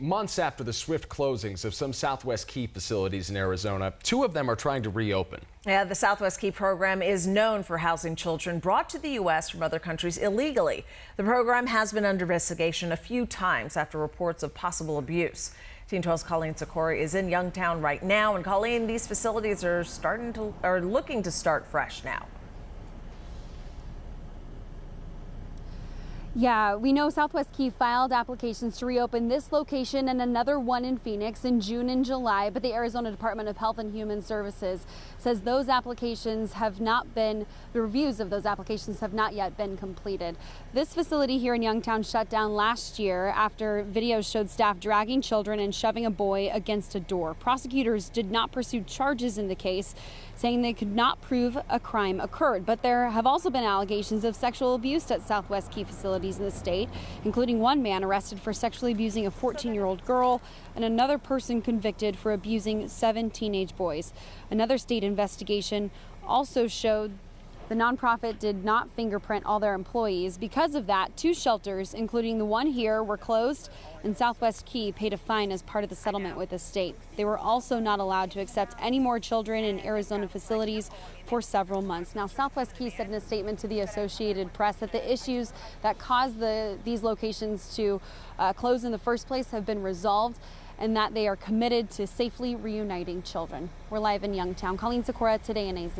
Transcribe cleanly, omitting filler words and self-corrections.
Months after the swift closings of some Southwest Key facilities in Arizona, two of them are trying to reopen. Yeah, the Southwest Key program is known for housing children brought to the U.S. from other countries illegally. The program has been under investigation a few times after reports of possible abuse. Team 12's Colleen Sikora is in Youngtown right now. And Colleen, these facilities are looking to start fresh now. Yeah, we know Southwest Key filed applications to reopen this location and another one in Phoenix in June and July, but the Arizona Department of Health and Human Services says those applications have not been, the reviews of those applications have not yet been completed. This facility here in Youngtown shut down last year after videos showed staff dragging children and shoving a boy against a door. Prosecutors did not pursue charges in the case, saying they could not prove a crime occurred, but there have also been allegations of sexual abuse at Southwest Key facilities in the state, including one man arrested for sexually abusing a 14-year-old girl and another person convicted for abusing 7 teenage boys. Another state investigation also showed the nonprofit did not fingerprint all their employees. Because of that, 2 shelters, including the one here, were closed, and Southwest Key paid a fine as part of the settlement with the state. They were also not allowed to accept any more children in Arizona facilities for several months. Now, Southwest Key said in a statement to the Associated Press that the issues that caused these locations to close in the first place have been resolved, and that they are committed to safely reuniting children. We're live in Youngtown. Colleen Sikora, Today in AZ.